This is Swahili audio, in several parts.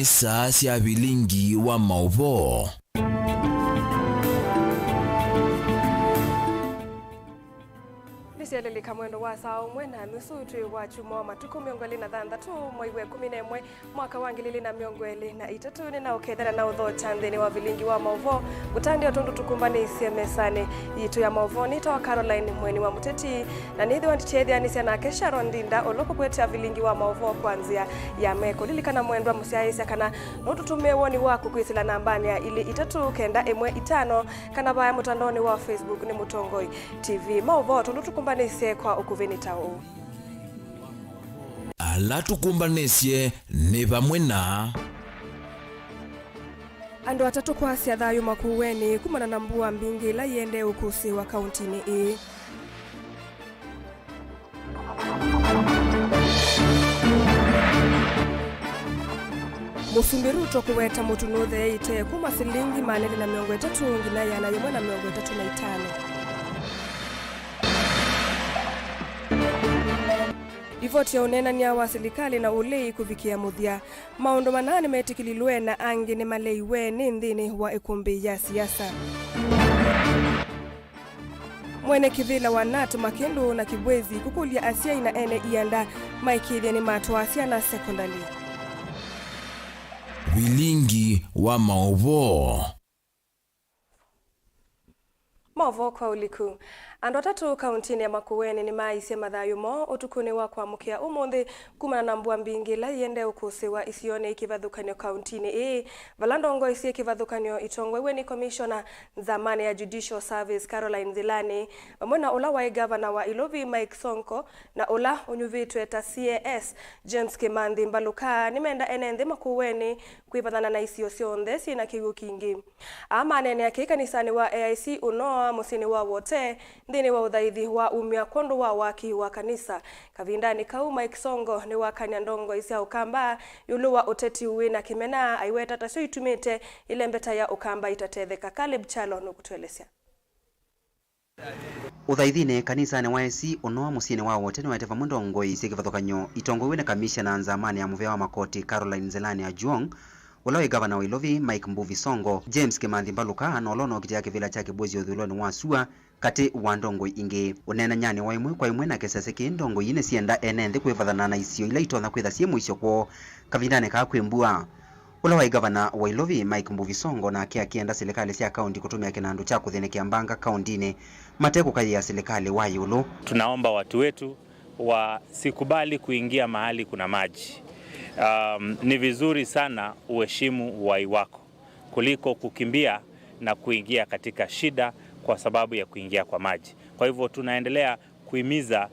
ni saa cia Vilingi wa Mauvoo. Nisialili kamwendo wa saa umwe na nusu tui wa chuma matuku miongweli na dhandatu mwaiwe 11 mwaka wa 2023 ni na ukethera na utho chandhini wa Vilingi wa Mauvoo gutandi otundu tukumbani mesane yitu ya Mauvoo ni tawa Caroline mweni wa MUTETI na nithi wantichethia nisia na kesha rondinda oloko kwete Vilingi wa Mauvoo kwanzia ya meko lilikana mwendwa musiaisia kana notutumie woni waku kwisila nambani ya ili 395 kana baya mutandoni wa Facebook ni Mutongoi TV Mauvoo tundu tukumbani kwa ukuvenitao ala tukumbanesie ni vamwe na andu atatu kwa sia thayu makuweni kumana na mbua mbingi la yende ukusi wa kauntini ii Musumbiru tokuweta mutunuthe ite kuma silingi maneli na 300 ngina yana 135 Ripoti ya unenania wa serikali na ulei kuvikia muthia. Maondo manane metikililwe na angi ni maleiwe ni nthini wa ikumbi ya siasa. Mwene kivila wa Nat Makindu na Kibwezi kukulia Asia ina ene ianda maikithia ni matu Asia na sekondari. Vilingi wa Mauvoo. Mauvoo kwa uliku. Andu atatu kauntini ya Makueni ni maisye mathayu mo utukuni wa kwamukia umuthi kumana na mbua mbingi la yende ukusi wa isione ikivathukanio kauntini ii valandongo isi ikivathukanio itongwewe ni commissioner zamani ya Judicial Service Caroline Zilani mwena ula wa governor wa Ilovi Mike Sonko na ula unyuvitwe ta CAS James Kimandhi Mbaluka nimenda enenthi Makueni kuivathana na isio sionthe sina kigu kingi amanene ya kanisani wa AIC unoa musini wa wote ndini wa uthaithi wa umia kondo wa waki wa kanisa kavindani kau Mike Songo ni wakanya ndongo isia ukamba yulu wa uteti uwina kimena aiweta tasio itumite ile mbeta ya ukamba itatetheka Caleb Chalo nukutuelesea Uthaithine kanisa ni waesi unoa musini wa wote ni watefa ndongo isia kivathukanyo itongo wina kamishna nzamani ya muvea wa makoti Caroline Zelani ya Juong Ulawe governor wa Ilovi Mike Mbuvi Songo James Kimandhi Mbaluka na olono kitia kivila chake bozi uthuloni wa sua kati wa ndongo ingi unena nyani wa imwe kwa imwe na kesese ki ndongo ine sienda enenthi kwivathana na isio ila itona kwitha sie mwisho kwa kavindane ka kwimbua Ulawe governor wa Ilovi Mike Mbuvi Songo na akienda serikali cia kaunti kutumia kinandu cha kuthinikia mbanga kauntini mateko kai ya serikali wa yulu. Tunaomba watu wetu wasikubali kuingia mahali kuna maji. Ni vizuri sana uheshimu uhai wako kuliko kukimbia na kuingia katika shida kwa sababu ya kuingia kwa maji. Kwa hivyo tunaendelea kuhimiza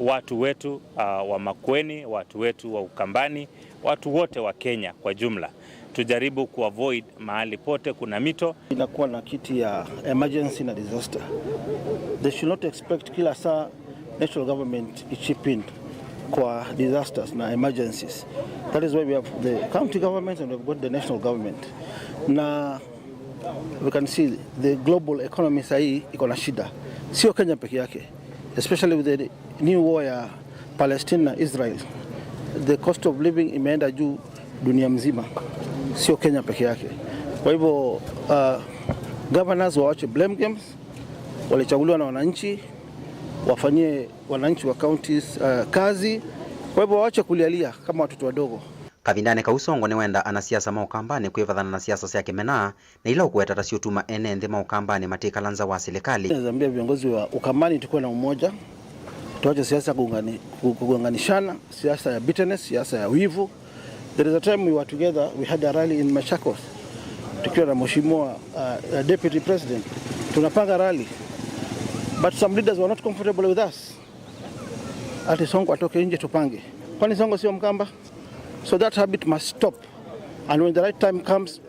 watu wetu wa Makueni, watu wetu wa Ukambani, watu wote wa Kenya kwa jumla tujaribu kuavoid mahali pote kuna mito. Inakuwa na kiti ya emergency na disaster. They should not expect kila saa national government chip in kwa disasters na emergencies. That is why we have the county government and we've got the national government. Na we can see the global economy sahi iko na shida. Sio Kenya peke yake. Especially with the new war ya Palestine na Israel. The cost of living imeenda juu dunia mzima. Sio Kenya peke yake. Kwa hivyo governors waache blame games. Walichaguliwa na wananchi. Wafanyie wananchi wa counties kazi. Kwa hivyo waache kulialia kama watoto wadogo. Kavindane ka Usongo ni wenda anasiasa maukambani kuivathana na siasa cia kimena na ila kuweta tasio tuma enenthi maukambani matika lanza wa serikali. Nazambia viongozi wa Ukambani tukue na umoja. Tuache siasa kuunganishana, siasa ya bitterness, siasa ya wivu. There is a time we were together, we had a rally in Machakos. Tukiwa na mheshimiwa deputy president. Tunapanga rally. But some leaders were not comfortable with us. Ati Songo atoke nje tupange. Kwani Songo sio Mkamba? So that habit must stop. And when the right time comes,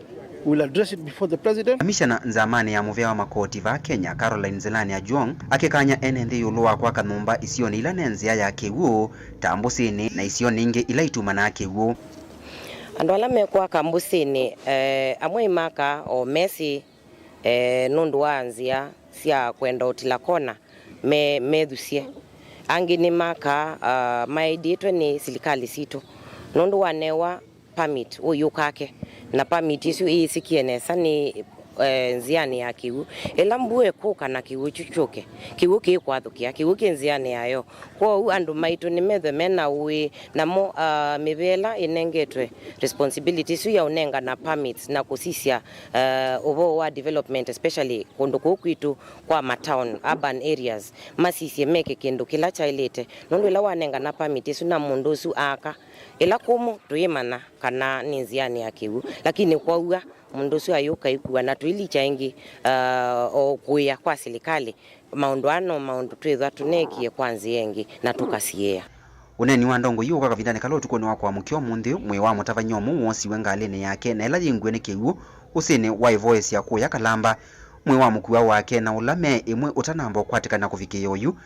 we'll address it before the president. Kamishna nzamani ya muvea wa makoti va Kenya Caroline Zelani ya Juong akikanya enenthi yulu kwa kanumba isioni ila nenzia ya kiwu tambusini na isioni inge ila ituma na kiwu. Andu ala mekwa kambusini amwe imaka o mesi nundu wanzia sia kwenda utilakona medhusie angi ni maka maiditwe ni serikali situ nundu wanewa permit uyukake na permit isu isikienesa ni nziani ya kiwu ela mbue kuka na kiwu chuchuke kiwu kikwathukia kiwu kinziani yayo kwa andu maitu ni methe mena uwi namo mivela inengetwe responsibilities ya unenga na permits na kusisia ovo wa development especially kundu kukwitu kwa matown urban areas masisi meke kindu kila chailete nundu ila wanenga na permits na mundu su aka ila kumu tuimana kana ninziani ya kiwu lakini kwa uga mundu su ayuka ikuwa na tuili chaingi okuya kwa serikali maundu twithwa tunekie kwanzi yengi na tukasiea uneni wa ndongo yu kwa kavindane kalo tukoni wa kwa mukio mundi mwe wa mutavanyomu wonsi wengalene yake na ila yingwe ne kiwu usini wa voice ya kuya kalamba mwe wa mukuwa wake na ulame imwe utanambo kwatika na kufikia yoyu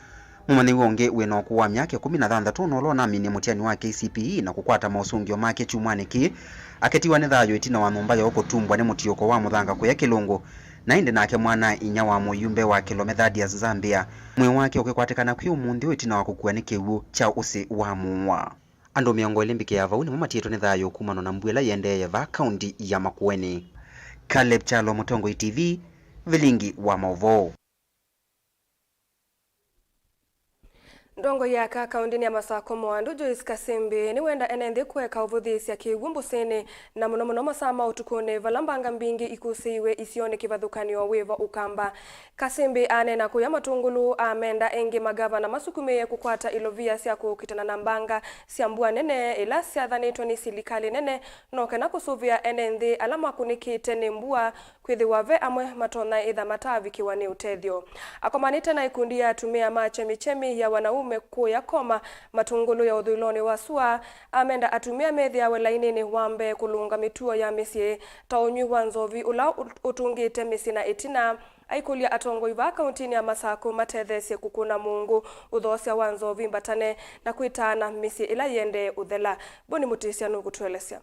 mumani wonge weno kuwa myake 16 nolo na mini mutiani wa KCPE na kukwata mausungio make chumwane ki aketiwa ne thayo itina wa numba ya okutumbwa ne mutioko wa muthanga kuya kilungu na inde nake mwana inya wa muyumbe wa kilomethadi Zambia mwe wake ukikwatikana kwi umundi itina wa kukua ne kiwu cha usi wa muwa ando miongo ilimbike ya vauni mumatieto ne thayo kumano na mbwela yende ya va county ya Makueni. Caleb Chalo, Mutongo TV, Vilingi wa Mauvoo. Ndongo yaka kaundini ya masako mwandu Joyce Kasembe ni wenda enende kweka uvuthisi ya kiwumbu sene na muno masama utukone valambanga mbingi ikusiwe isione kivadhukanio wiva ukamba. Kasembe anena kuya matungulu amenda engi magavana masukumeye kukwata ilovia siya kukitana na mbanga siambua nene ila siya dhanito ni silikali nene noke na kusuvia enende alama kunikite ni mbua kwithi wave amwe matona idha matavi kiwa ni utethio. Akomanite na ikundi ya tumia machemichemi ya wanaume kuya koma matungulu ya udhuloni wasua amenda atumia methi ya welainini wambe kulunga mituo ya misie taonyu wanzovi ula utungite misina itina aikulia atongo iva kauntini ya Masako matethesye kukuna Mungu uthosya wanzovi mbatane na kuitana misie ila yende uthela. Boni mutisia nukutuelesya.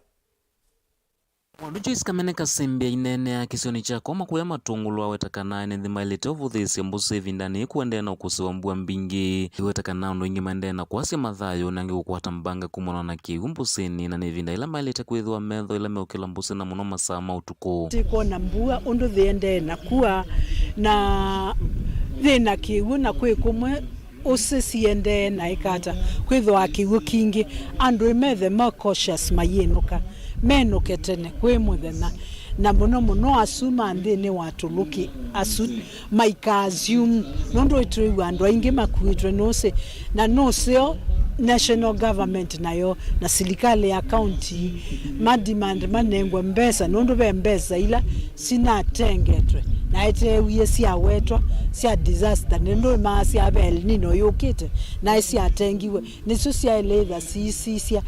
Mwandu Joyce Kasembe inene ya kisioni cha koma kuya matungulu awetakana ene thimailete uvuthisi mbusi vindani kuendea na ukusiwa mbua mbingi iwetakana ndo ingi maendea kuasya mathayo nangi kukwata mbanga kumona na kiwu mbusini na nivinda ila mailete kwithwa metho ila meukila mbusi na muno masama utuku tiko na mbua undu thiende na kuwa na thina kiwu na kwi kumwe usisiende na ikata kwithwa kiwu kingi andu imethe ma cautious mayinuka menuketene kwe muthena na muno asuma ndini watuluki asu maika assume nondo itwe andu aingi makuitwe nose na noseo national government nayo na serikali ya county mademand manengwa mbesa nondo be mbesa ila sina tengetwe na ite wiye sia wetwa sia disaster nendo ma sia bel nino yokite na sia tengiwe niso sia eleither sia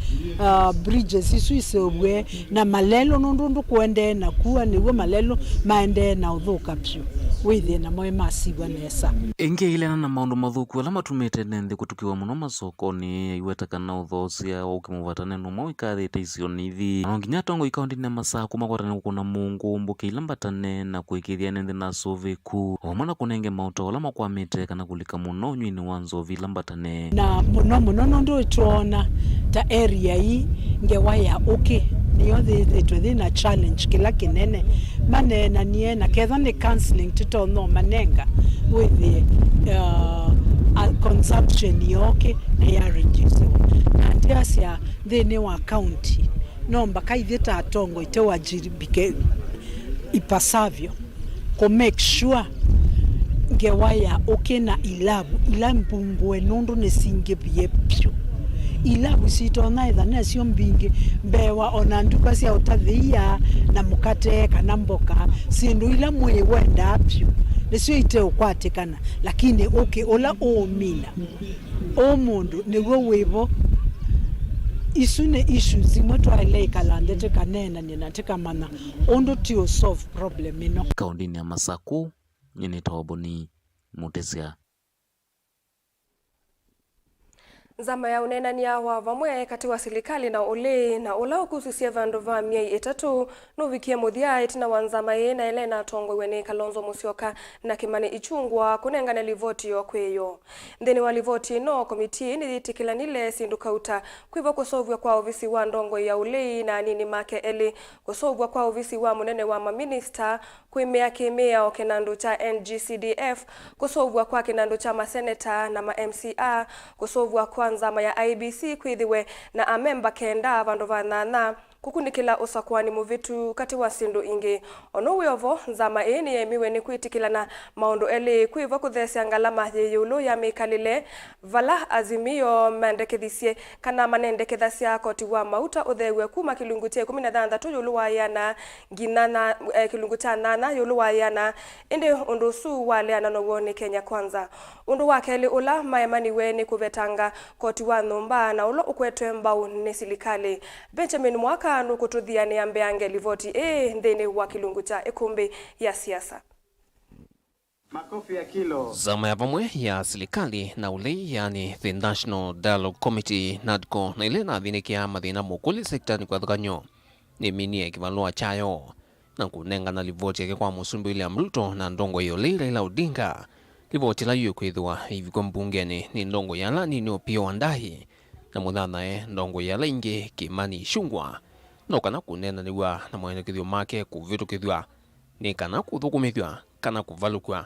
bridges isu isobwe na malelo nondo kuende na kuwa niwe malelo maende na uthuka pyu withi na moyo masiwa nesa inge ile na maundu mathuku ala matumite nende kutukiwa muno masokoni iwetakana uthosya ukimuvatane numo ikathite icio nithi no nginya tongo ikaundi na Masako makwatane kuna Mungu mbuke ilambatane na kuikithia nende na soveku omana kunenge mauto ala makwamite kana kulika muno nywini wanzovi lambatane na muno nondo itona ta area hii ngewaya niyo the na challenge kila kinene manena niye na ketha ni counseling tito no manenga with the consumption yoke na ya reduce na ndiasya thini wa county no mbaka ithita atongo ite wajiribike ipasavyo ko make sure ngewaya na ilambungwe nundu nisinge biepyo ilabu sitona itha nesio mbingi mbewa ona nduka cia utathia na mukate kana mboka sindu ila mwe wenda apyo nesio ite ukwatikana lakini ola omina o mundu niwe wivo isune issues zimwe twale kalandete kanena nina tikamana ondo tio solve problem ino kaundini ya Masako nyine toboni mutesya. Nzama ya unenania wa vamwe kati wa serikali na ule na ula ukususia vandu va miai itatu nuvikia muthia itina wa nzama na Elena Tongo wene Kalonzo Musyoka na Kimani Ichung'wah kunengana livoti yo kweyo. Ndeni wa livoti no komiti ni itikilanile sindu kauta kwiva kusovwa kwa ofisi wa ndongo ya ule na nini make eli kusovwa kwa ofisi wa munene wa maminista kuimea kimea o kinandu cha NGCDF kusovwa kwa kinandu cha maseneta na ma-MCA kusovwa kwa nzama ya IBC kwithiwe na amemba kenda vandu vanana kukunikila usakwani muvitu kati wa sindu ingi ono yovo nzama ni yemiwe ni kwitikilana maundu eli kwiva kuthesya ngalama yeyulu ya mikalile vala azimio mandekithisie kana manendekithasya koti wa mauta uthewe kuma kilungu cha 16 yulu wa yana nginana kilungu cha 8 yulu wa yana indi undu su wale ananowo ni Kenya Kwanza undu wakeli ula mayamaniwe ni kuvetanga koti wa numba na ulo ukwetwe mbau ni silikali Benjamin Mwaka nukututhia ni ambeange livoti ndeni wa kilungu cha ikumbi ya siasa. Makofi ya kilo. Zama ya vamwe ya serikali na ule yani the National Dialogue Committee NADCO na ile na dhinikia mathina mukuli sekta ni kwa thukanyo ni minie kivalua chayo na kunenga na livoti yake kwa musumbi William Ruto na ndongo iyo Raila Odinga. Livoti la yu kwithwa hivi kwa mbungeni ni ndongo ya lani ni Opiyo Wandayi na muthana ndongo ya Vilingi Kimani Ichung'wah no kana kunena niwa na mwenekithio make kuvitukithwa ni kana kuthukumithwa kana kuvalukwa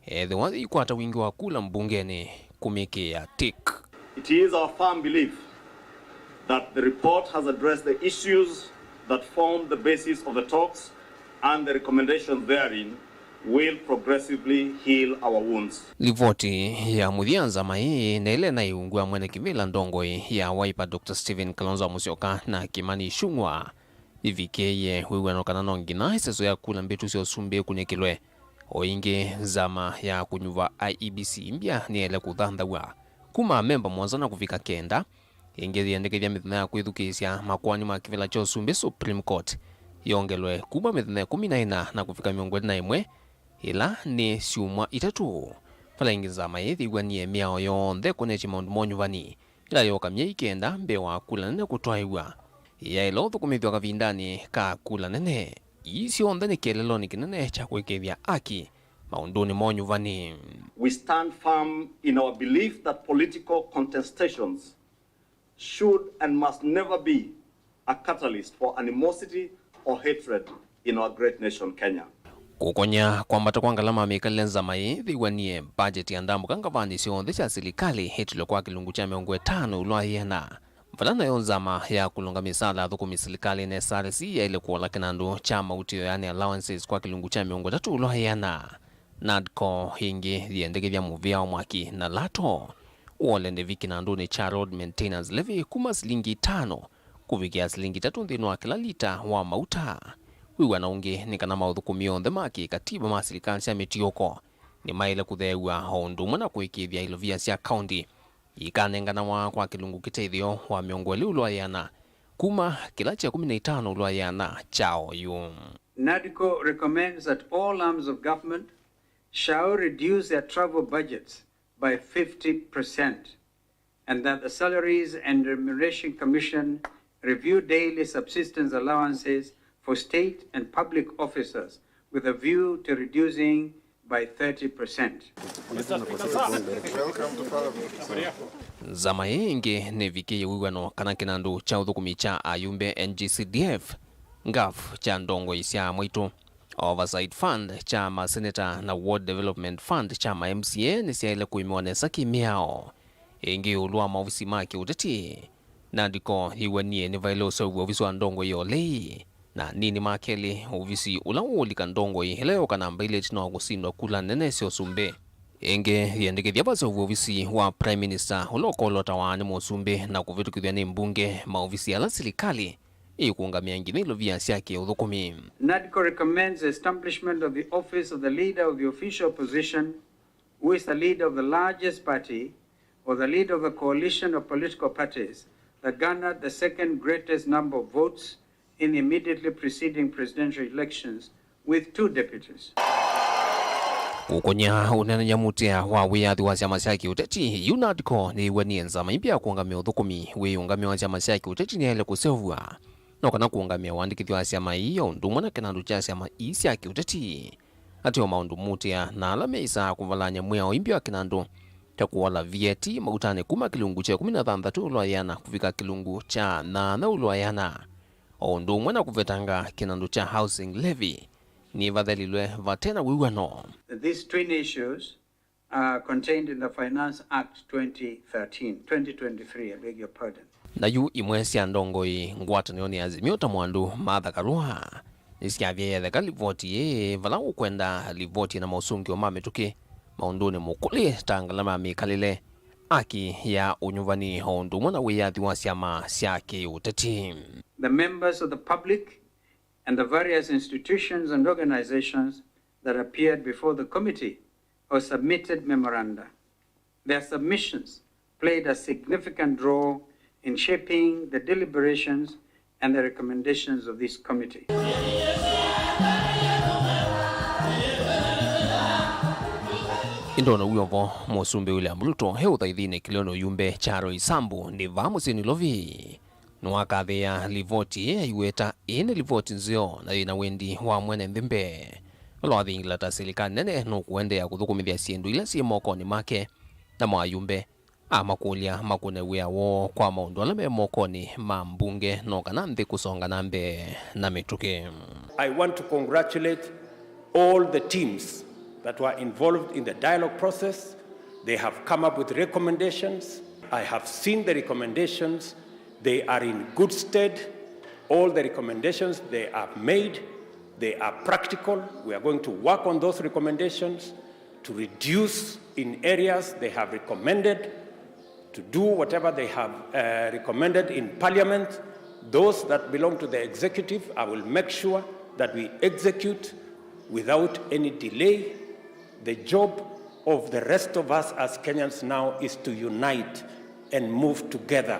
the one ikwata wingi wa kula mbungeni kumikia tik. It is our firm belief that the report has addressed the issues that form the basis of the talks and the recommendations therein will progressively heal our wounds. Livoti ya muthianza mai na ile na iungua mwene kivila ndongo ya Wiper Dr. Stephen Kalonzo Musyoka na Kimani Ichung'wah ivikeye wiwe no kana nongina iseso ya kula mbetu sio sumbe kunyekilwe oingi zama ya kunyuva IEBC mbia ni ele kuthandhawa kuma memba mwanzana kufika kenda ingi thiendekethia mithina ya kwithukisya makwani ma kivila cho sumbe Supreme Court yongelwe kuma mithina 14 na kufika 21 ila ni siumwa itatu fala ingi zama yethigwa ni miao yonthe kunechi maundu monyuvani ila yoka myei kenda mbewa kula nene kutwaiwa ya ilo thukumithwa kavindani ka kula nene isi onthe ni kielelo ni kinene cha kwikithia aki maunduni monyuvani. We stand firm in our belief that political contestations should and must never be a catalyst for animosity or hatred in our great nation Kenya. Kukonya kwambata kwa ngalama mikalile nzamai thiwanie budget ya ndambu kangavani sionthe cha serikali hitilo kwa kilungu cha 5 ulwa yena mfalana yo nzama ya kulunga misala thukumi serikali na SRC ya ile kuola kinandu cha mautio yani allowances kwa kilungu cha 3 ulwa yena NADCO hingi thiendekethia muvia wa mwaki na lato uolende vikinandu ni cha road maintenance levy kuma silingi 5 kuvikia silingi 3 nthini wa kila lita wa mauta wiwa na ungi ni kana mauthukumia onthe maki katiba ma serikali cia mitioko ni maile kuthewa hondu mwana kuikithia ilovia cia county ikanengana wa kwa kilungu kiteithio wa miongweli ulwa yana kuma kila cha 15 ulwa yana chao yu. NADCO recommends that all arms of government shall reduce their travel budgets by 50% and that the Salaries and Remuneration Commission review daily subsistence allowances for state and public officers with a view to reducing by 30%. Zama ingi ni vikiye wiwano kana kinandu cha uthukumi cha ayumbe NGCDF ngaf cha ndongo isya mwitu Oversight Fund cha maseneta na Ward Development Fund cha MCA ni siya kuimiwanesa kimiao ingi ulua maofisi maki uteti NADCO hiwanie ni vailo sawu ofisi wa ndongo iyo lei na nini makeli ofisi ulaulika ndongo leo kana mbele tino kusindwa kula nene sio sumbe ingi yendekethia basa ofisi wa Prime Minister ulokolota wani musumbe na kuvitukithia ni mbunge maofisi ala serikali ikungamia ngine vya siake uthukumi. NADCO recommends the establishment of the office of the leader of the official opposition, who is the leader of the largest party or the leader of the coalition of political parties that garnered the second greatest number of votes in immediately preceding presidential elections with 2 deputies. Kukonya unene nyamutia wa wiathi wa chama cha kiuteti UNADCO ni wenienza maimbia kuangamia uthukumi wiyungamia wa chama cha kiuteti ni hele kusevua no kana kuangamia wandikithwa wa chama iyo ndumwa na kinandu cha chama isi ya kiuteti atio maundu mutia na alameisa kuvalanya mwea imbia kinandu cha kuwala vieti mautane kuma kilungu cha 16 ulwayana kufika kilungu cha 8 ulwayana ndumwa na kuvetanga kinandu cha housing levy ni vadhalilwe vatena wiwano. These twin issues are contained in the Finance Act 2023, I beg your pardon. Na yu imwesi ya ndongoi ngwata ni azimio ta mwandu Martha Karua nisikiavya ya theka livoti ye valangu kwenda livoti na mausungi wa mametuke maunduni mukuli tangalama mikalile aki ya unyuvani hondu mwana wiyathi wa siyama siyake uteti. The members of the public and the various institutions and organizations that appeared before the committee or submitted memoranda. Their submissions played a significant role in shaping the deliberations and the recommendations of this committee. Indono uyovo Musumbi William Ruto heutha ithine kiliono yumbe charo isambu ni vamusini lovi nwakathia livoti iweta ine livoti nzio na ina wendi wa mwene nthimbe lwathi ingilata silikani nene no kuendea kuthukumithia siendu ila si mokoni make na mwayumbe amakulia makune wia wo kwa maundu ala me mokoni ma mbunge no kana nthi kusonga nambe na mituke. I want to congratulate all the teams that were involved in the dialogue process. They have come up with recommendations. I have seen the recommendations. They are in good stead. All the recommendations they have made, they are practical. We are going to work on those recommendations to reduce in areas they have recommended, to do whatever they have recommended in Parliament. Those that belong to the executive, I will make sure that we execute without any delay. The job of the rest of us as Kenyans now is to unite and move together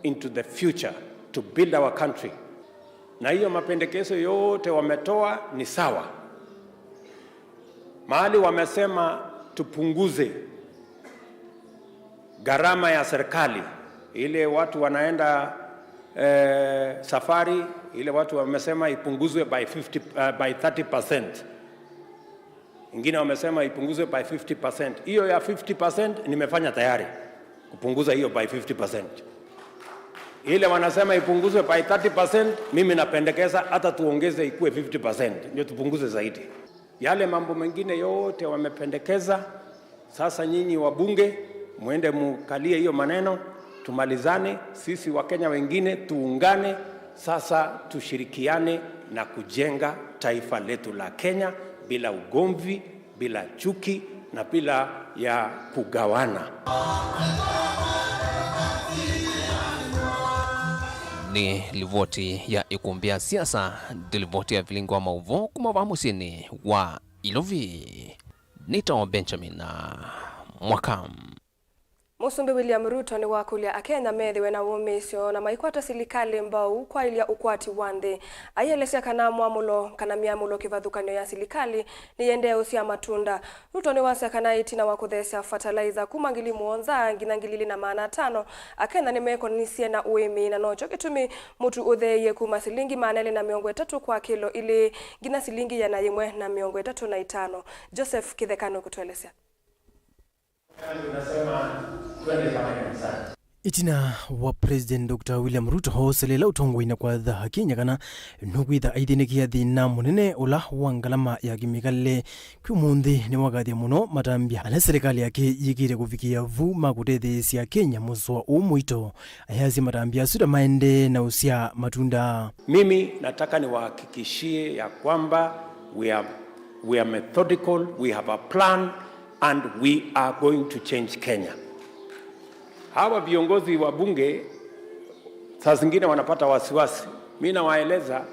into the future to build our country. Na hiyo mapendekezo yote wametoa ni sawa. Mahali wamesema tupunguze gharama ya serikali, ile watu wanaenda safari, ile watu wamesema ipunguzwe by 30%. Ingine wamesema ipunguzwe by 50%. Hiyo ya 50% nimefanya tayari kupunguza hiyo by 50%. Ile wanasema ipunguzwe by 30%, mimi napendekeza hata tuongeze ikuwe 50%, ndio tupunguze zaidi. Yale mambo mengine yote wamependekeza, sasa nyinyi wabunge muende mukalie hiyo maneno, tumalizane, sisi wa Kenya wengine tuungane, sasa tushirikiane na kujenga taifa letu la Kenya bila ugomvi, bila chuki na bila ya kugawana. Ni livoti ya ikumbia siasa dilivoti ya Vilingi wa Mauvoo kumavamusini wa Ilovi. Nito Benjamin na Mwakam. Musumbi William Ruto ni wakulia Akenya methiwe na wumesyo na maikwata silikali mbao kwa ilia ukwati wande ayelesya kana mwamulo kana miamulo kivathukanio ya silikali ni yende usia matunda. Ruto ni wasa kana itina wakuthesya fertilizer kumangili muonza ngina ngilili na maana 5 Akenya ni meko nisie na uimi na nocho kitumi mutu utheye kuma silingi manele na 300 kwa kilo ili ngina silingi ya na 1 na 305. Joseph Kithekano kutuelesya. Itina wa President Dr. William Ruto hoselela utongwina kwa dha Kenya kana nugwitha aithinikia thina munene ula wangalama ya kimikalle kumundi ni wagathia muno matambia ala serikali yake yigire kufikia vu makutethesia Kenya muswa umwito ayazi matambia suda maende na usia matunda. Mimi nataka niwahakikishie ya kwamba we are methodical, we have a plan and we are going to change Kenya. Hawa viongozi wa bunge saa zingine wanapata wasiwasi. Mimi nawaeleza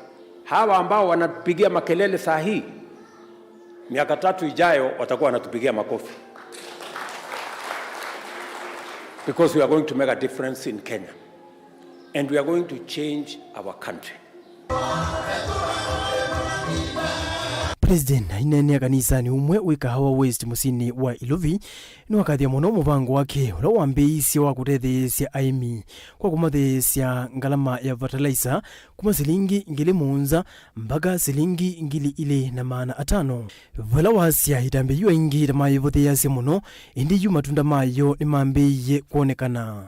hawa ambao wanatupigia makelele saa hii, miaka 3 ijayo watakuwa wanatupigia makofi. Because we are going to make a difference in Kenya. And we are going to change our country. President inene kanisa ni umwe wikahawa West musini wa Ilovi ni wakathia muno mubango wake ula wambeisya wa kutetheesya aimi kwa kumatheesya ngalama ya fertilizer kuma silingi ngili munza mpaka silingi ngili ile na maana atano. Vala wasya itambe yu ingi tamayivotheasya muno indi yu matunda mayo ni mambeiye kuonekana.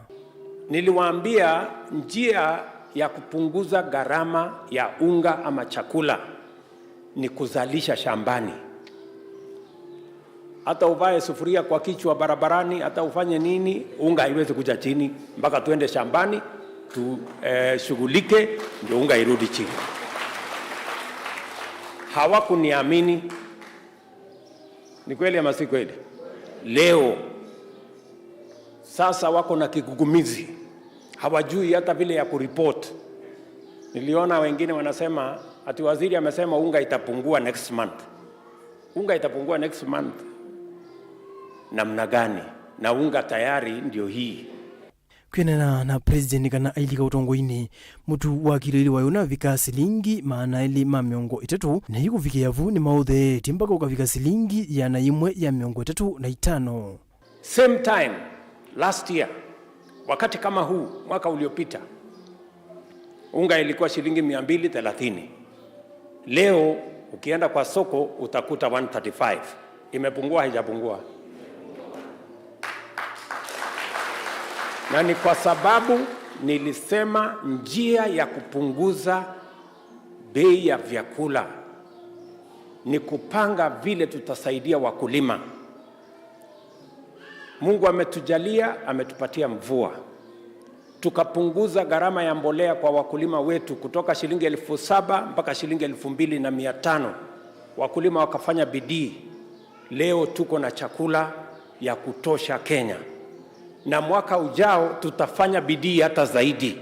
Niliwaambia njia ya kupunguza gharama ya unga ama chakula ni kuzalisha shambani. Hata uvae sufuria kwa kichwa barabarani, hata ufanye nini, unga haiwezi kuja chini mpaka tuende shambani shughulike ndio unga irudi chini. Hawakuniamini. Ni kweli ama si kweli? Leo sasa wako na kigugumizi, hawajui hata vile ya kuripoti. Niliona wengine wanasema ati waziri amesema unga itapungua next month. Unga itapungua next month namna gani? Na unga tayari ndio hii. Kwenana na president kana ailika utongoini mutu wakilili wayona vika silingi maana ili mamiongo itatu na hiku viki yavu ni maudhe timbaka ukavika silingi ya na imwe ya miongo itatu na itano. Same time last year, wakati kama huu mwaka uliopita, unga ilikuwa shilingi 230. Leo ukienda kwa soko utakuta 135. Imepungua haijapungua? Na ni kwa sababu nilisema njia ya kupunguza bei ya vyakula ni kupanga vile tutasaidia wakulima. Mungu ametujalia, ametupatia mvua. Tukapunguza gharama ya mbolea kwa wakulima wetu kutoka shilingi 7,000 mpaka shilingi 2,500. Wakulima wakafanya bidii. Leo tuko na chakula ya kutosha Kenya. Na mwaka ujao tutafanya bidii hata zaidi.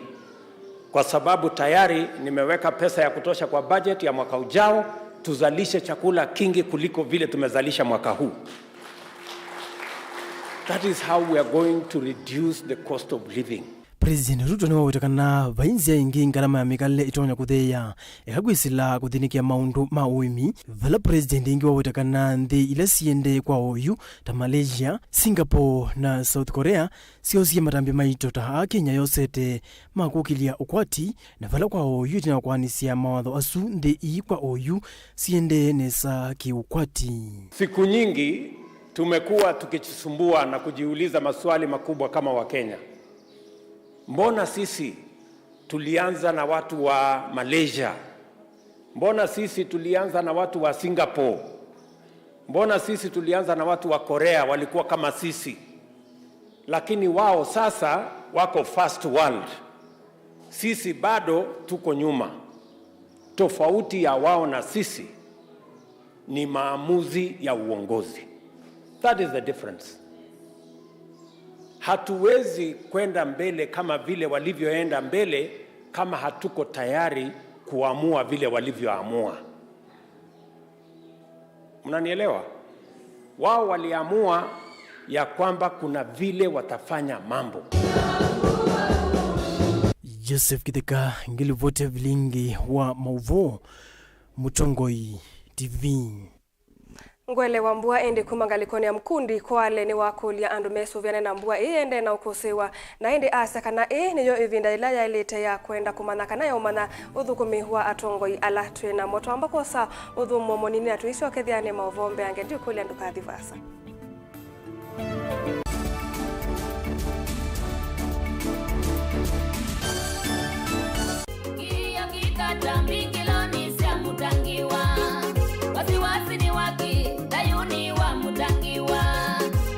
Kwa sababu tayari nimeweka pesa ya kutosha kwa budget ya mwaka ujao, tuzalishe chakula kingi kuliko vile tumezalisha mwaka huu. That is how we are going to reduce the cost of living. President Ruto ni wawetakana vainzia ingi ngalama ya mikale itonya kutheya ekagwisila kuthinikia maundu ma uimi. Vala president ingi wawetakana nthi ila siende kwa oyu ta Malaysia, Singapore na South Korea siosie matambi maito ta Kenya yosete makukilia ukwati na vala kwa oyu tina wakwanisia mawatho asu nthi ii kwa oyu siende nesa ki ukwati. Siku nyingi tumekuwa tukijisumbua na kujiuliza maswali makubwa kama wa Kenya. Mbona sisi tulianza na watu wa Malaysia? Mbona sisi tulianza na watu wa Singapore? Mbona sisi tulianza na watu wa Korea walikuwa kama sisi? Lakini wao sasa wako first world. Sisi bado tuko nyuma. Tofauti ya wao na sisi ni maamuzi ya uongozi. That is the difference. Hatuwezi kwenda mbele kama vile walivyoenda mbele kama hatuko tayari kuamua vile walivyoamua. Mnanielewa? Wao waliamua ya kwamba kuna vile watafanya mambo. Joseph Kideka ngilivote Vilingi wa Mauvoo, Mutongoi TV. Ngwele wa mbua ende kumangalikoni ya mkundi kwa ale ni wakulia andu meso vyane na mbua ende na ukosewa na ende asaka na niyo ivinda ila ya ilete ya kwenda kumanaka na ya umana udhukumi huwa atongoi ala tuwe na moto ambako sa udhumo monini na tuisi wakethiane Mauvoo ange ndiyo kuli anduka adhivasa. Kia kikata mbingiloni siya mutangiwa wasiwasi ni waki dayuni wa mutangiwa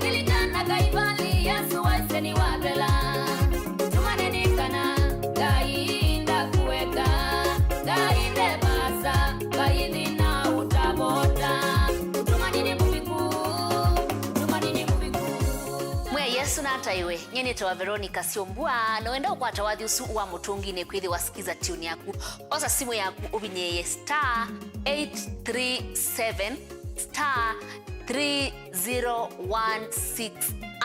ilikana kaibali yesu waise ni wabela tumaneni kana gainda kuweka gainde basa gaindi na utabota tumanini mubiku mwe yesu na ataiwe nyeni towa Veronica Siombua noenda ukwata wathi usu wa mutungi ne kwithi wasikiza tune yaku osa simu yaku ubinyeye *837 *3016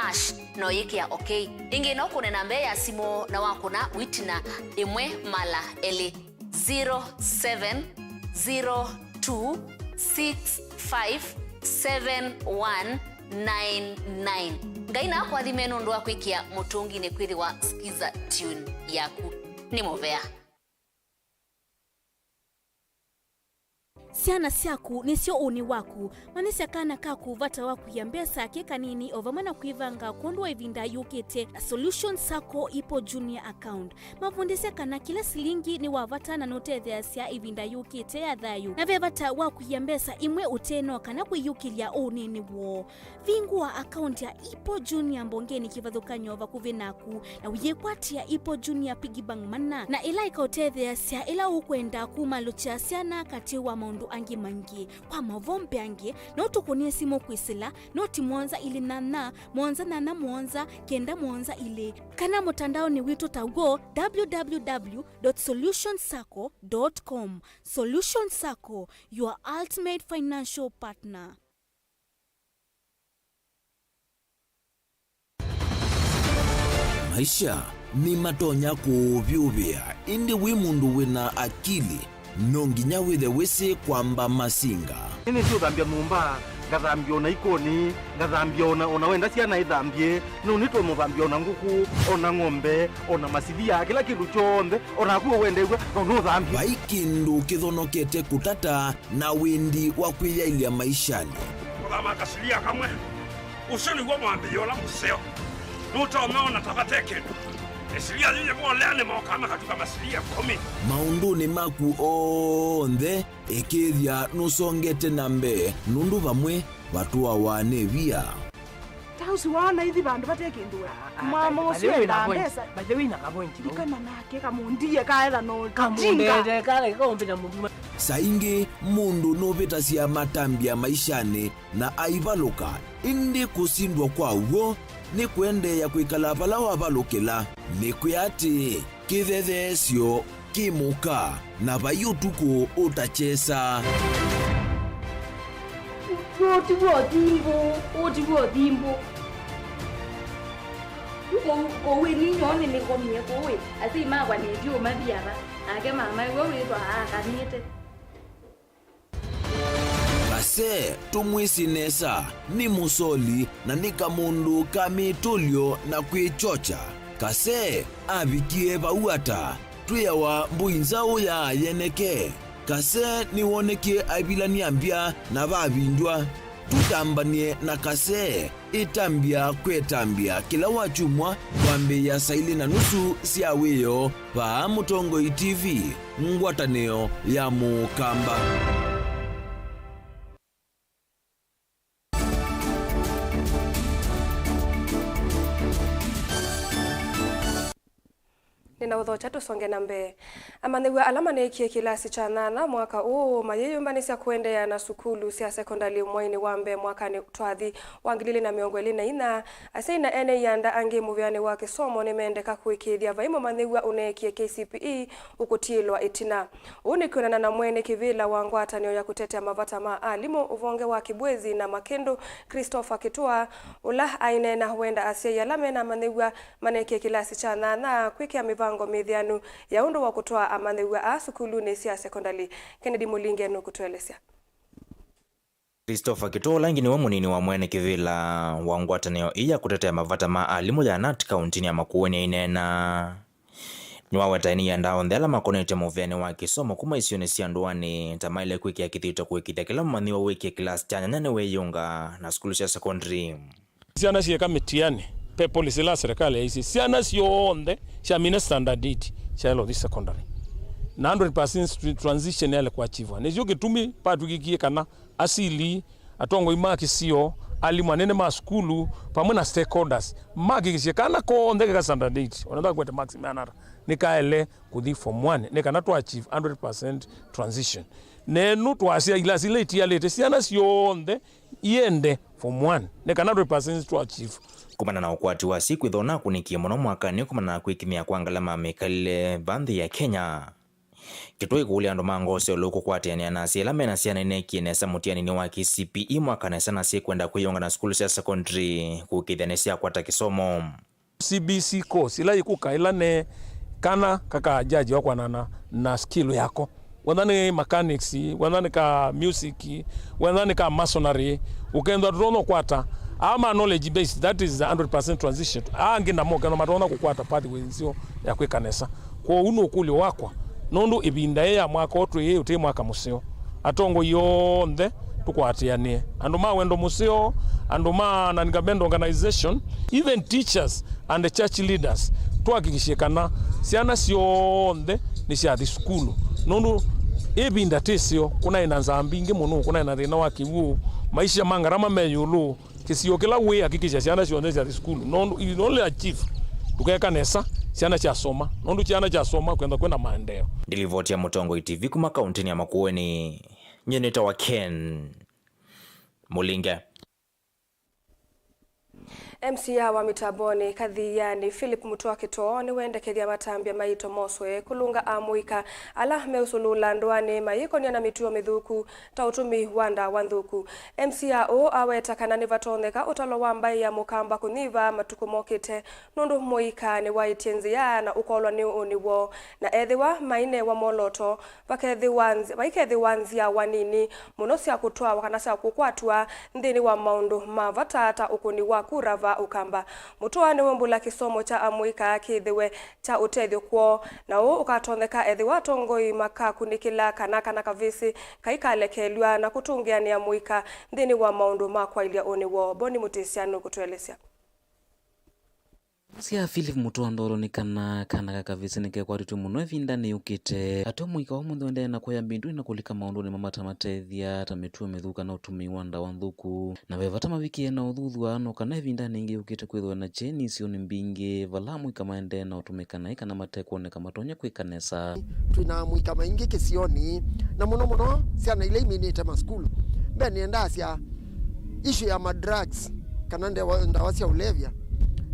ash no yikia okay ingi no kunena mbe ya simu na wakuna witina imwe mala eli 0702 657199. Ngaina kwa thimeno ndo akwikia mutungi ne kwithi wa skiza tune yaku ni Movea. Siana siaku nisio uni waku manisi akana kaku vata waku ya mbesa keka nini ovamana kuivanga kuondwa ivinda yukete Solution Sacco ipo junior account mafundisi akana kila silingi ni wavata na note theasia ivinda yukete ya dhayu na vevata waku ya mbesa imwe uteno kana kuyukilia unini wo vingua account ya ipo junior mbongeni kivadhuka nyova kuvinaku na uyekwatia ipo junior pigibang mana na ila ikaute theasia ila ukwenda kumalucha siana katiwa maundu angi mangi kwa mavombe angi na utukunie simu kwisila noti mwonza ili nana mwonza kenda mwonza ili kana mutandao ni wito tago www.solutionsacco.com. Solution Sacco, your ultimate financial partner. Maisha ni matonya kuvyuvia indi wimundu wina akili nonginya withe wisi kwamba masinga ini sio dhambia numba ngathambia ona ikoni ngathambia ona wenda ciana ithambie no nito muthambia ona nguku ona ng'ombe ona masithia kila kindu chonthe ona kuo wendegwa no thambia vaikindu kithonokete kutata na windi wa kwiyailia maishani kama kasilia kamwe usoni gwa mwambio la museo nuto umeona tabateke esilia zile mwolene mwokama katika masilia 10 maunduni maku onthe ekithia nusongete nambe nundu vamwe vatua wanevia tausi wana hithi bandu batekindwe mama uswela mbesa bajewina kapointi ikana nake kamundie kaela no kamundete kale kaombela mundu saingi mundu novita cia matambia maishani na aivaluka indi kusindwa kwa uo ni kuendeya kwikala pala wavalukila ni kuyati kithethesyo kimuka na vayutuku utachesa otiwo thimbo kowe ninyone nikomie kowe ati magwa ndio mathiara ake mama iwe witwa akanite kase tumwisinesa ni musoli na ni kamundu kamitulyo na kwichocha kase avikie vauata twiyawa mbuinzau ya yeneke kase niwonekie aivilania mbya na vavindwa tutambanie na kase itambia kwetambia kila wachumwa kwambe ya saili na nusu siawiyo va Mutongoi TV ngwataneo ya mukamba. Nina udhocha tusonge na mbe. Amanegwa alama nekie kilasi cha 8 mwaka huu mayeyumbanisi ya kuendea na sukulu sia sekondari mwaini wambe mwaka ni twathi wangilili na miongo elina ina aseina ene yanda ange muvyane wake somo nimeendeka kuikithia vaimo manegwa unekie KCPE ukutilwa itina. Unikiona na mwene kivila wangwatanio ya kutetea mavata maalimu uvonge wa Kibwezi na Makendo Christopher Kitua ula aine na huenda asia yalame na manegwa manekie kilasi cha 8 kwikia mivango mithianu ya undu wa kutoa amanegwa a sukulu ni sia sekondari. Kennedy Mulingi no kutuelezea. Christopher Kitua ngini wa munini wa mwene kivila wa ngwatanio iya kutetea mavata maalimu ya Nat County ya Makueni inena niwawetaini ya ndao ndela makonete muvyane wa kisomo kuma isione sia nduani tamaile kwikia kithito kwikithia kila mmanthi wa wiki class chanya nane weyunga na skulu cia secondary siana cieka mitiani pe policy la serikali ya isi siana sionde cia mina standard 8 cia lo secondary na 100% transition yale kwa achievwa nezio gitumi patu gikie kana asili atongo imaki sio alimu anene ma skulu pamwe na stakeholders maki gishikana ko ndege ka standard 8 onataka kwete maximum anara nikaele kuthi form 1 nekana to achieve 100% transition nenu twasia ila sileti ya lete siana sionde iende form 1 nekana 100% to achieve kumana na ukwati wa siku ithona kunikie muno mwakani kumana na kwikimia kwa ngalama mekalile bandhi ya Kenya kitoi kuulia ndo mangose loko kwatiania na siela mena siana neki nesa mutiani ni wa KCPE mwakana sana si kwenda kuyonga na skulu cia secondary kukithanesia kwata kisomo CBC course ila ikuka ila ne kana kaka jaji wakwa na skill yako wendani mechanics, wendani ka music, wendani ka masonry, ukenda rono kwata ama knowledge based, that is the 100% transition. Angina mo kana matona kukwata pathway nzio ya kwekanesa kwa uno kuli wakwa nondo ibinda ya mwaka otwe ye ute mwaka museo atongo yonde tukwatianie anduma wendo museo anduma na ngabendo organization, even teachers and the church leaders twakikishikana siana sionde ni cia the school nondo ibinda tesio kuna inanza mbinge muno kuna ina rena wakiwu maisha mangarama meyulu kisio kila we hakikisha siana sionde cia the school nondo only achieve tukaekanesa ciana cia soma nondo ciana cia soma kwenda maendeleo. Ndilivotia Mutongo TV kuma kauntini ya Makueni, nyeneta wa Ken Mulinge. MCA wa mitaboni kathiani Philip Mutuakito ni wendekethia matambia maito moswe kulunga amuika ala meusulula ndwani mayikonia na mituo mithuku ta utumi wanda wanthuku. MCA o awetakana ni vatoneka utalo wa mbai ya mukamba kuniva matuku mokite nundu muika ni waitienzi ya na ukolwa ni uniwo na ethiwa maine wa moloto vaikethi wanzia wanini munosi ya kutwa wakanasa kukwatwa ndini wa maundu mavatata ukuni wa kurava ukamba. Mutuani wembula kisomo cha amuika kithiwe cha utethio kwo na u ukatoneka ethiwa tongoi makakunikila kana kavisi kaikalekelwa na kutungiania amuika ndini wa maundu makwailia uniwo. Boni Mutesiano kutuelesya. Sia Philip Mutuandoro ni kana kakavisi nike kwa ritu muno evinda ni ukite atu muika wa mundu wende na kwaya mbindu na kulika maundu ni mamata matethia tametua methuka na utumi wanda wanthuku na vevata maviki na uthuthu ano kana evinda ningi ukite kwithwa na cheni sio ni mbingi vala muika maende na utumika na ikana matekuoneka matonya kwikanesa twina muika maingi kisioni na muno siana ile iminite maskulu beni endasia issue ya madrugs kana ndawa cia ulevya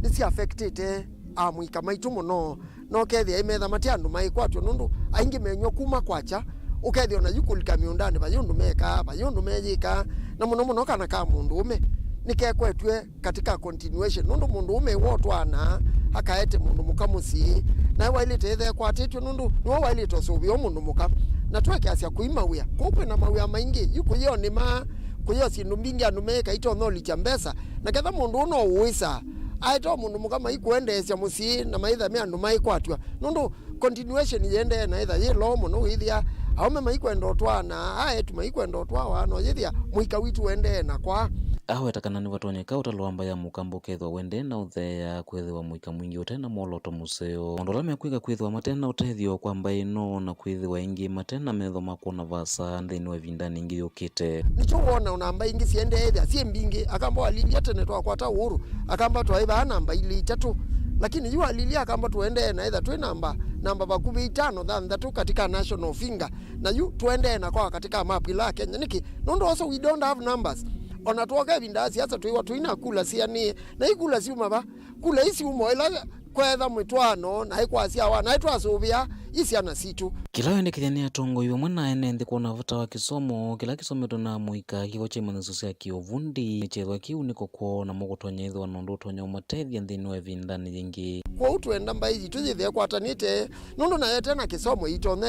nisi affected amuika maitu muno no kethia imetha matiandu maikwatwo nundu aingi menyo kuma kwacha ukethia na yukulika miundani bayundu meka bayundu mejika na muno kana ka mundu ume nikekwetwe katika continuation nundu mundu ume wotwana akaete mundu mukamusi na wailite ethe kwatitwe nundu no wailite subio mundu muka na tweke asia kuimawia kokwe na mawia maingi yukuyo ni ma kuyo sindu mbingi andu meka ito knowledge mbesa na ketha mundu uno uisa aito mundu mukama ikuendesya musi na maitha me andu maikwatwa nundu continuation yende na either yelo muno withia aume maikwenda otwana aetu maikwenda otwa no yithia muika witu wende na kwa awetakana ni vatonyeka utalwamba ya mukambo kethwa wende na uthea kwethiwa muika mwingi utena moloto museo ondola mekwika kwithiwa matena utethio kwamba ino na kwithiwa ingi matena metho makuona vasa nthini wa vinda ningi yukite nicho wona unamba ingi siende ethia sie mbingi akamba alilia tene twakwata uhuru akamba twaiva namba ili 3 lakini yu alilia akamba tuende na etha twi namba bakubi 5 katika national finger na yu tuende na kwa katika map ila Kenya niki nondo also we don't have numbers ona tuoka vinda siasa tuiwa tuina kula siani na ikula siuma ba kula isi umo ila kwetha mwitwano na ikwasia wana itwasuvia isi ana situ kila wende kithania tongo iwe mwana ene ndi kuona vata wa kisomo kila kisometo na muika kiko cha imaneso cia kiovundi chethwa kiu niko kuona mugutonya ithwa nondo tonya umatethia nthini wa vindani yingi kwa utwenda mbaizi tujithia kwatanite nondo na yetena kisomo itone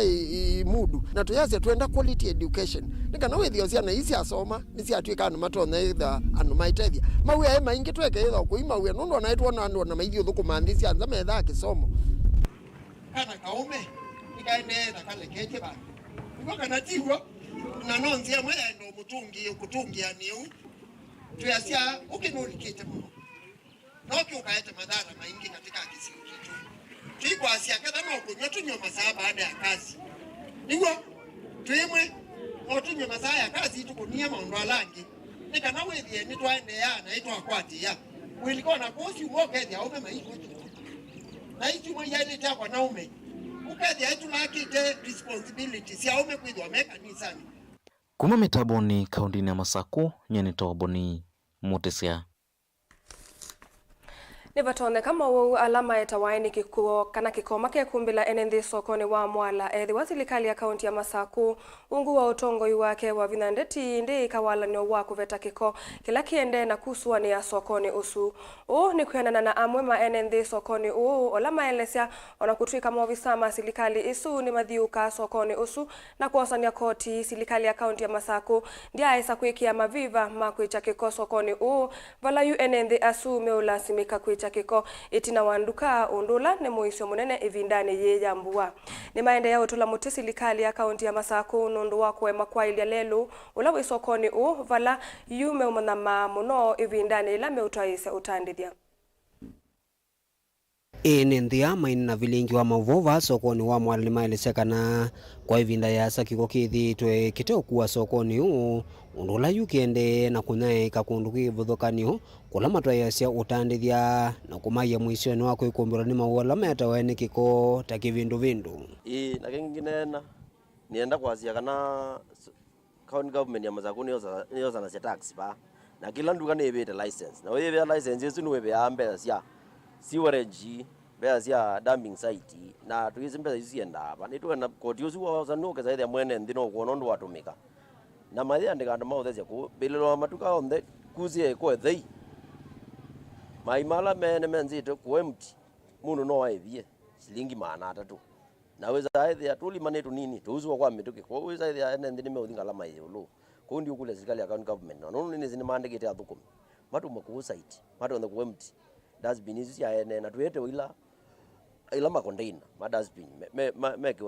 mudu na tuyase twenda quality education nikana withio cia na isi asoma nisi atwika anu matone itha anu maitethia mawe ai maingi tweke itha kuima we nondo na itwa anu na maithio thukumandisia anza metha kisomo kana kaume ikaendeza kale keje ba ngoka natigwa na nonzia mwendo mutungi ukutungia niu tuyasia ukinulikite mu noki ukaete madhara maingi katika kisio kitu tuikwasia kadha no kunywa tunywa masaa baada ya kazi nigwo tuimwe otunywa masaa ya kazi tukunia maondo alangi nikana wethie ni twaende ya na itwa kwati ya wiliko na kosi uokethia ume maiko na hicho moja ile takwa na ume ukethia itu lakite responsibility sia ume kwithwa meka ni sana kuma mitaboni kaundini ya Masaku nyeneta wa Boni Mutesya. Nivatoneka Mauvoo alama etawaini kikuo kana kikoma ke kumbila enenthi sokoni wa mwala ethi wa serikali ya kaunti ya Masaku ungu wa utongoi wake wa vinandeti ndi ikawalanio wa kuveta kiko kila kiende na kusuani ya sokoni usu ni kuyanana na amwe ma enenthi sokoni olama elesya ona kutwika maofisa serikali isu ni mathiuka sokoni usu na kuosania koti serikali ya kaunti ya Masaku ndia aisa kuikia maviva makwicha kiko sokoni vala yu enenthi asu meulasimika kwicha kiko itina wanduka undula ne muisyo munene ivindani ye yambua ni maende ya utula muti serikali ya kaunti ya Masaku nundu wa kwema kwa ilya lelu ula wi sokoni vala yume umanama muno ivindani ila meutwaise utandithia nthia maini na Vilingi wa Mauvoo sokoni wa mwala maelesekana kwa ivinda ya sakiko kithitwe kiteukuwa sokoni undula yukiende na kunyaika kundu kivuthukanio kula matwayasya utandithia na kumaiya mwisoni wa kwikumbirwa ni mauola metawaini kiko ta kivindu vindu na kinginena nienda kwasia kana county government ya Masaku niyoza na tax ba na kila nduka nivite license na wewe license yesu niwe ambe sia sewerage bea dumping site na tuizi mbeza isienda hapa nituwe na koti usi wa nuke zaidi ya mwene ndino kuona ndu watumika na mathia ndikanda mauthesya ku bililo matuka onthe kuzie kwa thei maimala mene menzite ku empty muno no waithie shilingi 300 na weza aithia tulimanetu nini tuuzwa kwa mituki kwa weza aithia ene ndini meuthinga la maiyulu kundi ukule serikali ya county government no nini zini mandikite athukumi matu maku site matu onthe ku empty dustbin isi ya ene na tuete ila ma container ma dustbin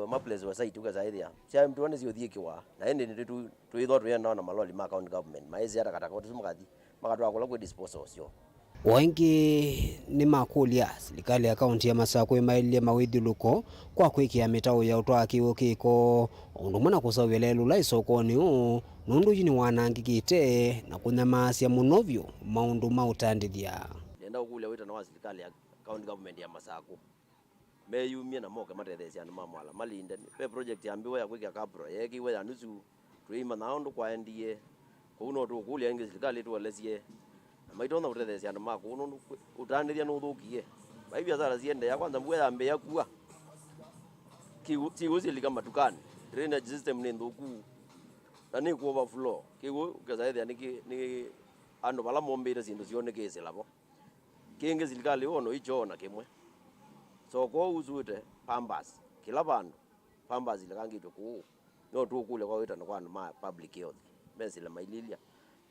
ma place wa site ukaza ithia sia mtu wane sio thiekiwa na ende tu tuithwa tuyenda na maloli ma county government maezi ata kataka tu mukathi makatwa kula ku disposal sio wengi ni makulia serikali ya kaunti ya Masaku imailie mawithiluko kwa kwikia mitau ya utwa kiwo kiko undu mwana kusawia lelu la sokoni nundu yini wanangikite na kunyamasya munovyo maundu mautandithia nenda ukulia wita na wa serikali ya county government ya Masaku meyumie na moke matethesya na mamwala malinde pe project yambiwe ya kwikia kabro yekiwe ya nusu tuima na undu kwa ndie kuno tu kulia ingi serikali tu walesie maitona utethesya na mako uno utandithia no thukie maibia sara ziende ya kwanza mbwe ya mbe yakua kiuzi likama dukani drainage system ni nthuku na ni ku overflow kigo kazaithia ni ando bala mombire sindu sionekese labo kingi serikali ono ichona kimwe so ko uzute pambas kila bandu pambas ilekangitwe ku no tu kule kwa wita kwa ma public health mesile maililia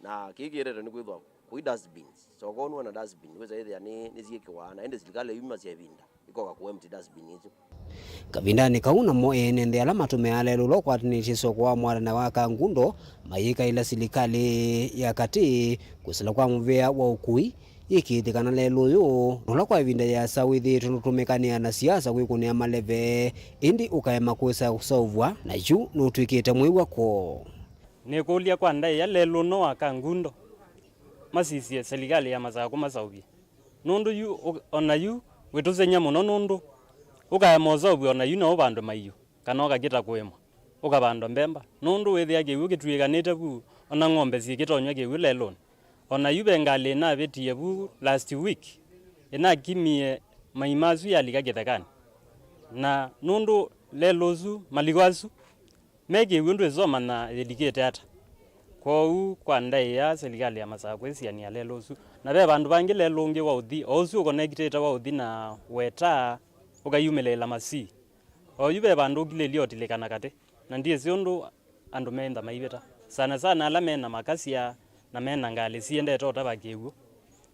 na kigirete ni kwithwa ku dustbins so ko no na dustbin weza ithia ni zikiwa na ende serikali yuma cia vinda ikoka ku empty dustbin hizo kavindani kauna mo nthi ala matumeala lulo kwatiniti soko wa mwala na waka ngundo mayika ila serikali ya kati kusila kwa muvea wa ukui ikithikana lelu yu nula kwa ivinda ya sawithi tunutumikania na siasa kwikunia maleve indi ukaema kuisa kusauvwa na yu nutwikite mwi wako nikulia kwa ndai ya lelu no waka ngundo masisi serikali ya Masaku masauvia nundu yu ona yu wituzenya muno nundu ukaya mozauvia ona yu na ubando maiyo kana ukagita kwema ukabando mbemba nundu withia kiwu kitwikanite bu ona ng'ombe cikitonywa kiwu leloni ona yu bengali na betie bu last week ina kimie maimazu yalika kithekani na nundu lelozu maligwazu mege windu ezoma na dedicate ata kwa ndai ya serikali ya Masaku isiania lelozu na be bandu bangi lelonge wa uthi ozu connected wa uthi na weta ukayumelela masi oyu be bandu kilelio tilikana kate na ndiye siondu andu menda maibeta sana ala mena makasia na mena ngali siende tota bakiwu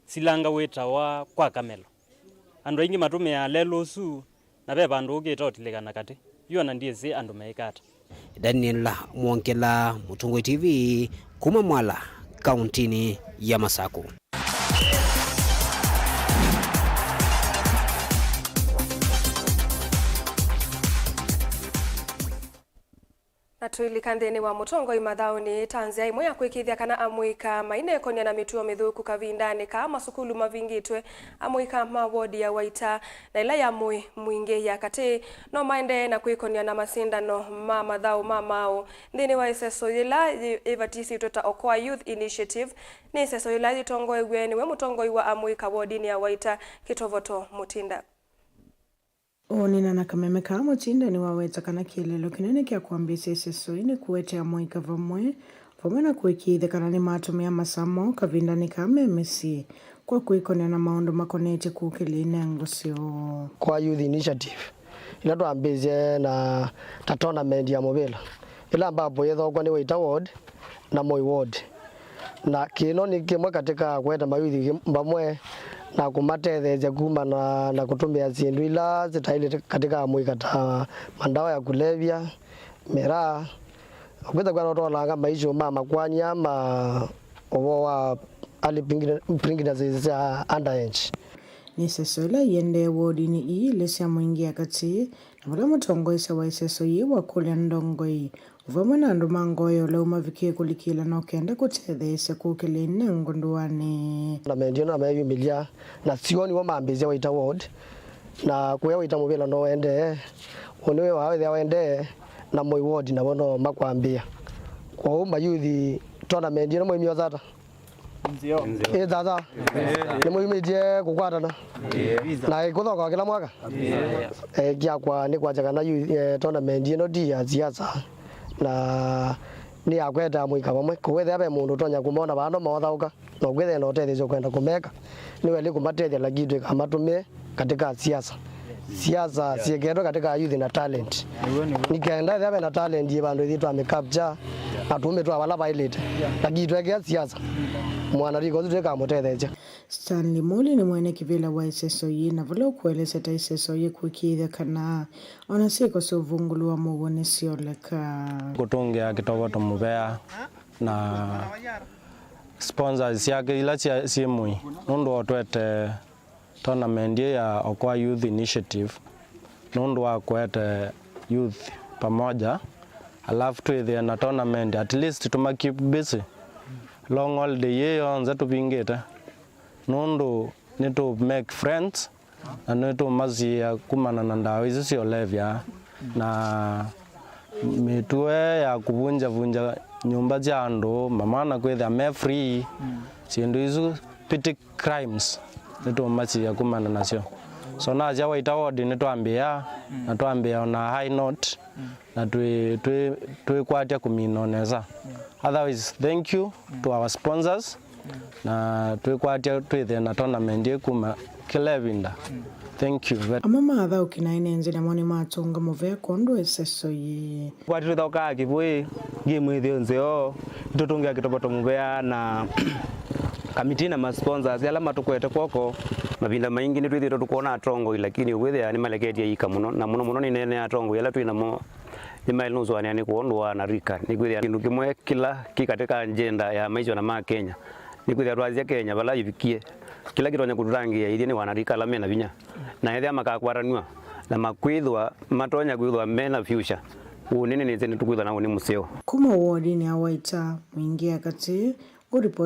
silanga weta wa kwa kamelo andu ingi matume ya lelozu na be bandu ukita tilikana kate yona ndiye zi andu meikata Daniel Mwonkela, Mutungwe TV, kuma mwala, kauntini ya Masaku. Na tuilikanthini wa mutongo imathauni tanzia imwe ya kwikithia kana amwika mainekonia na mituo mithuku kavindani ka masukulu mavingitwe amwika ma wodi ya Waita na ila ya mwingi ya kati no maende na kwikonia na masindano ma mathau mao ndini wa iseso ila ivatisi tota Okoa Youth Initiative ni iseso ila itongo egweni we mutongo wa amwika wodi ya Waita Kitovoto Mutinda. Onina na kameme ka Mutinda ni waweta kana kielelo kinene kia kuambisa iseso ini kuwete ya mwika vamwe na kuikithe kana ni matumia masamo kavindani ka memesi kwa kuikonia na maondo makonete kukiline ngosio kwa Youth Initiative ila tuambize na tournament ya mobile ila ambapo yethogwa ni Waita Ward na Moi Ward na kino ni kimwe katika kweta mayuthi mbamwe na kumatethethia kuma na kutumia sindu ila zitaile katika mwika ta mandawa ya kulevya mera kweta kwa notolanga maisho mama kwanya ma owa ali pingina za underage ni sesola yende wodi ni i lesia mwingi akati na wala mutongo isa wa iseso yi wakulia ndongoi uvamwe na ndumangoyo leo mavikie kulikila na ukenda kutethese kukilini ngunduani na mendio na mevi milia na sioni wa maambize Waita Ward na kuya Waita mobile no ende uniwe wawe wende na Moi Ward na bono makwambia kwa umma youth tournament no mwimio zata nzio dada ni mwimije kukwatana na ikuthoka kila mwaka kia kwa ni kwa chakana youth tournament no dia siasa na ni akweta mwika bamwe kuwethe abe mundu tonya kumona bando maothauka no gwethe no tethezo kwenda kumeka ni wele kumatethia lagitwe kamatumie katika siasa siegeto katika youth na talent nikaenda abe na talent yibandu thitu amecapture atume tu abala bailete lagitwe kia siasa mwana riko tuteka mutetheja Stanley Muli ni mwene kivila wa iseso yi na vile ukueleza ta iseso yi kuikithia kana ona siko suvungulu wa muwone sioleka kutungia Kitovoto muvea na sponsors yake ila siemui nundu otwete tournament ya Okoa Youth Initiative nundu wa kwete youth pamoja alafu tuithia na tournament at least tuma keep busy long holiday yeyo nza tupingite nundu ni to make friends na ni to mazia kumana na ndawa hizi sio levya na mitue ya kuvunja nyumba za andu mama na kwetha me free sindu hizo petty crimes ni to mazia kumana nasio so na ja Waita Ward ni tuambia na tuambia on a high note na tukwatia kuminoneza. Otherwise, thank you to our sponsors na tukwatia twithe na tournament kuma kilevinda. Thank you. Amama atha ukinaine nzina moni matunga muvea kondo eseso yi kwati thoka kivui game ithio nzeo tutungia Kitovoto muvea na kamiti na sponsors yala matukwete kwoko mavinda maingi ni twithito tukona atongo lakini wethe ni maleketia ika muno na muno ni nene atongo yala twina mo ni mailuzo ani kuondwa na rika ni kwithia kindu kimwe kila katika agenda ya maisha na Kenya ni kwithia twazia Kenya bala yivikie kila kitonya kuturangia ili ni wanarika la mena vinya na ethia makakwaranwa na makwithwa matonya kwithwa mena future unini ni zeni tukwithwa na uni museo kuma wodi ni Waita mwingi akati uripo